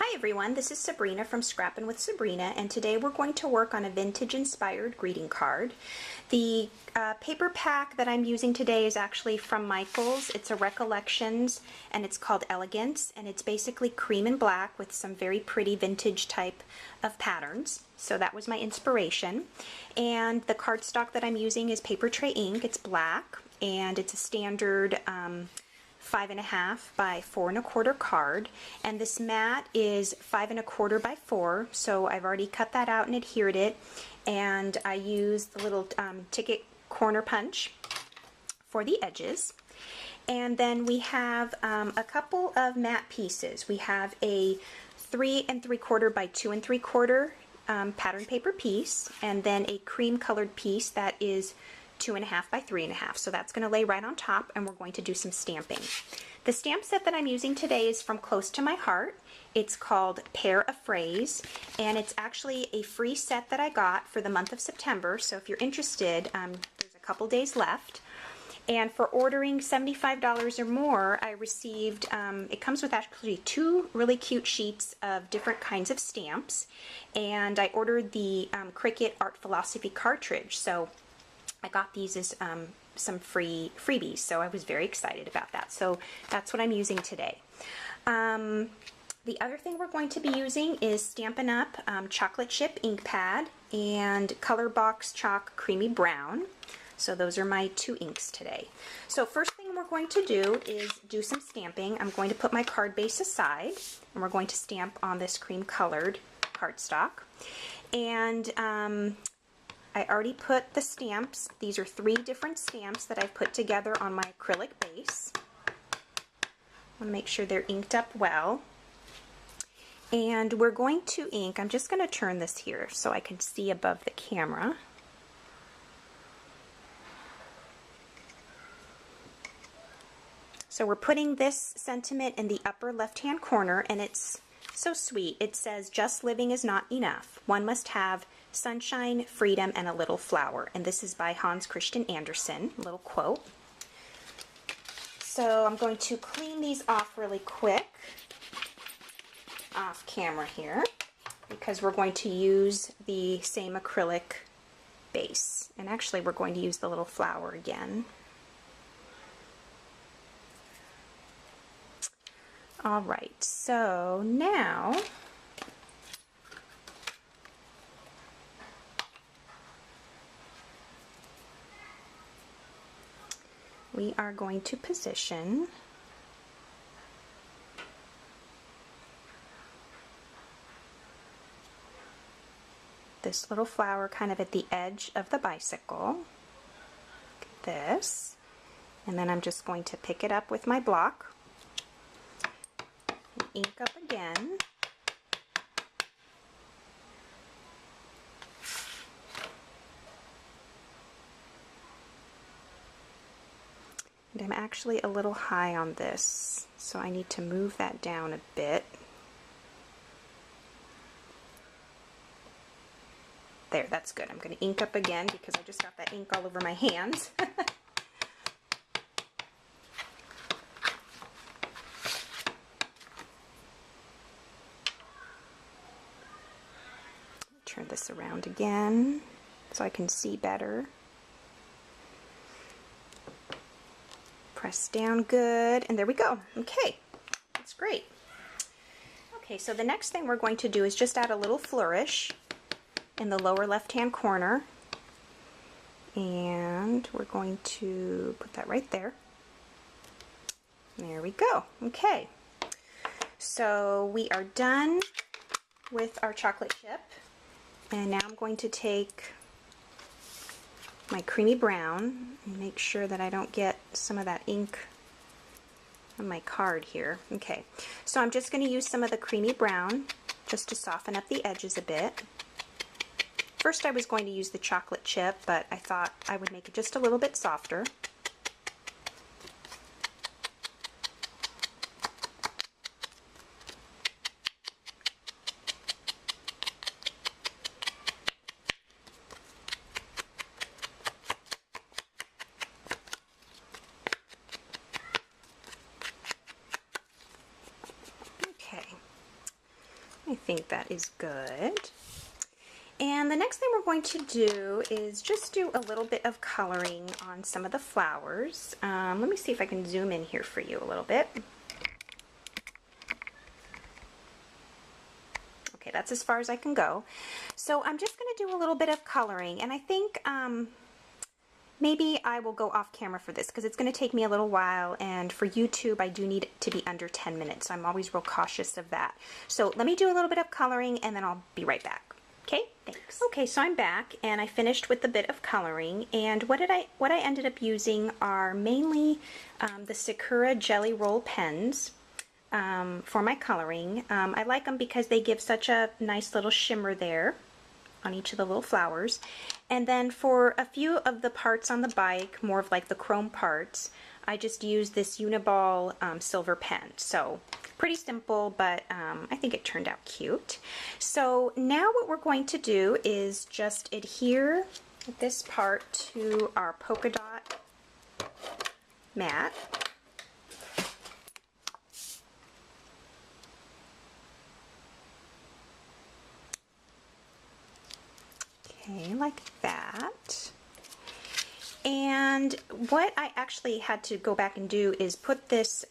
Hi everyone, this is Sabrina from Scrappin with Sabrina, and today we're going to work on a vintage inspired greeting card. The paper pack that I'm using today is actually from Michael's. It's a Recollections and it's called Elegance, and it's basically cream and black with some very pretty vintage type of patterns. So that was my inspiration. And the cardstock that I'm using is paper tray ink. It's black and it's a standard 5.5 by 4 1/4 card, and this mat is 5 1/4 by 4, so I've already cut that out and adhered it, and I used the little ticket corner punch for the edges. And then we have a couple of mat pieces. We have a 3 3/4 by 2 3/4 pattern paper piece, and then a cream colored piece that is 2.5 by 3.5. So that's going to lay right on top, and we're going to do some stamping. The stamp set that I'm using today is from Close to My Heart. It's called Pair a Phrase, and it's actually a free set that I got for the month of September. So if you're interested, there's a couple days left. And for ordering $75 or more, I received, it comes with actually 2 really cute sheets of different kinds of stamps. And I ordered the Cricut Art Philosophy cartridge. So I got these as some freebies, so I was very excited about that. So that's what I'm using today. The other thing we're going to be using is Stampin' Up! Chocolate Chip ink pad and Color Box Chalk Creamy Brown. So those are my 2 inks today. So first thing we're going to do is do some stamping. I'm going to put my card base aside, and we're going to stamp on this cream colored cardstock. And I already put the stamps. These are 3 different stamps that I've put together on my acrylic base. I want to make sure they're inked up well. And we're going to ink, I'm just going to turn this here so I can see above the camera. So we're putting this sentiment in the upper left-hand corner, and it's so sweet. It says, "Just living is not enough. One must have sunshine, freedom, and a little flower." And this is by Hans Christian Andersen, a little quote. So I'm going to clean these off really quick off camera here, because we're going to use the same acrylic base. And actually we're going to use the little flower again. All right, so now we are going to position this little flower kind of at the edge of the bicycle. Look at this. And then I'm just going to pick it up with my block, ink up again. And I'm actually a little high on this, so I need to move that down a bit. There, that's good. I'm going to ink up again because I just got that ink all over my hands. Turn this around again so I can see better. Press down good, and there we go. Okay, that's great. Okay, so the next thing we're going to do is just add a little flourish in the lower left-hand corner, and we're going to put that right there. There we go. Okay, so we are done with our chocolate chip. And now I'm going to take my creamy brown and make sure that I don't get some of that ink on my card here. Okay, so I'm just going to use some of the creamy brown just to soften up the edges a bit. First I was going to use the chocolate chip, but I thought I would make it just a little bit softer. I think that is good. And the next thing we're going to do is just do a little bit of coloring on some of the flowers. Let me see if I can zoom in here for you a little bit. Okay, that's as far as I can go. So I'm just going to do a little bit of coloring, and I think maybe I will go off camera for this because it's going to take me a little while, and for YouTube I do need it to be under 10 minutes, so I'm always real cautious of that. So let me do a little bit of coloring and then I'll be right back. Okay, thanks. Okay, so I'm back and I finished with a bit of coloring, and what I ended up using are mainly the Sakura Jelly Roll pens for my coloring. I like them because they give such a nice little shimmer there on each of the little flowers. And then for a few of the parts on the bike, more of like the chrome parts, I just used this Uniball silver pen. So pretty simple, but I think it turned out cute. So now what we're going to do is just adhere this part to our polka dot mat. Okay, like that. And what I actually had to go back and do is put this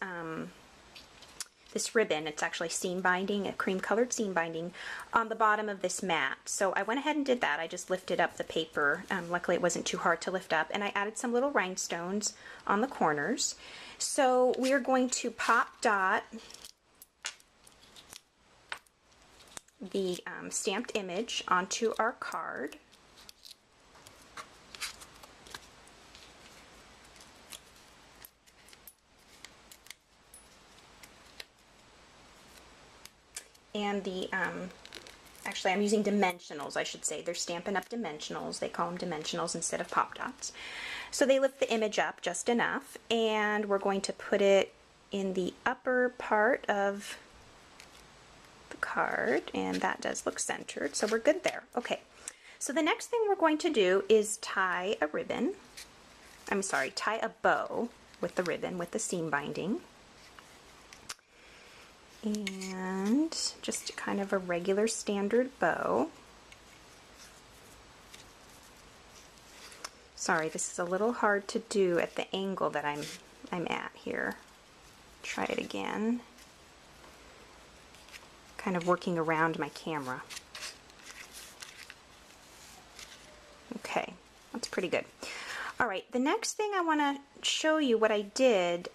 this ribbon, it's actually seam binding, a cream colored seam binding, on the bottom of this mat. So I went ahead and did that. I just lifted up the paper. Luckily it wasn't too hard to lift up, and I added some little rhinestones on the corners. So we are going to pop dot the stamped image onto our card. And the, actually I'm using dimensionals, I should say. They're Stampin' Up! Dimensionals. They call them dimensionals instead of pop dots. So they lift the image up just enough, and we're going to put it in the upper part of the card, and that does look centered, so we're good there. Okay, so the next thing we're going to do is tie a ribbon. I'm sorry, tie a bow with the ribbon with the seam binding. And just kind of a regular standard bow. Sorry, this is a little hard to do at the angle that I'm at here. Try it again. Kind of working around my camera. Okay, that's pretty good. All right, the next thing I want to show you what I did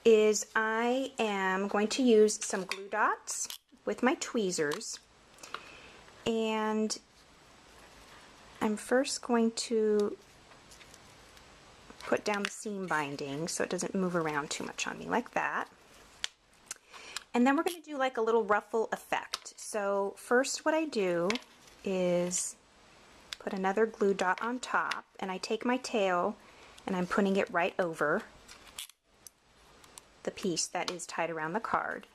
is I am going to use some glue dots with my tweezers, and I'm first going to put down the seam binding so it doesn't move around too much on me, like that. And then we're going to do like a little ruffle effect. So first what I do is put another glue dot on top, and I take my tail and I'm putting it right over the piece that is tied around the card.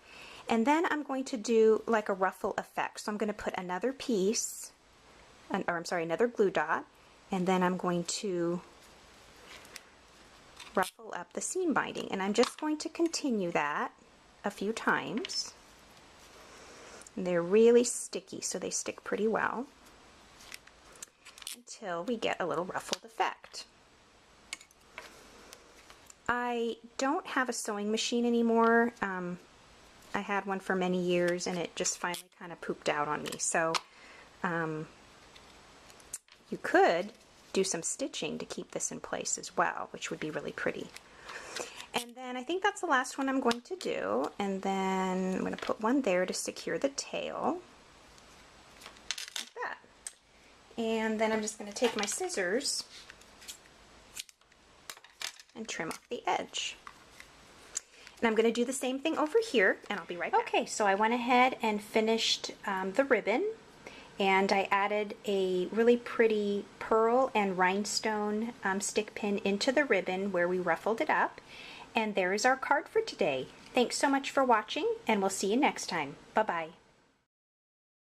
And then I'm going to do like a ruffle effect. So I'm going to put another piece, another glue dot, and then I'm going to ruffle up the seam binding. And I'm just going to continue that a few times. And they're really sticky, so they stick pretty well until we get a little ruffled effect. I don't have a sewing machine anymore. I had one for many years and it just finally kind of pooped out on me. So you could do some stitching to keep this in place as well, which would be really pretty. And then I think that's the last one I'm going to do. And then I'm going to put one there to secure the tail, like that. And then I'm just going to take my scissors and trim off the edge. And I'm going to do the same thing over here, and I'll be right back. Okay, so I went ahead and finished the ribbon, and I added a really pretty pearl and rhinestone stick pin into the ribbon where we ruffled it up. And there is our card for today. Thanks so much for watching, and we'll see you next time. Bye-bye.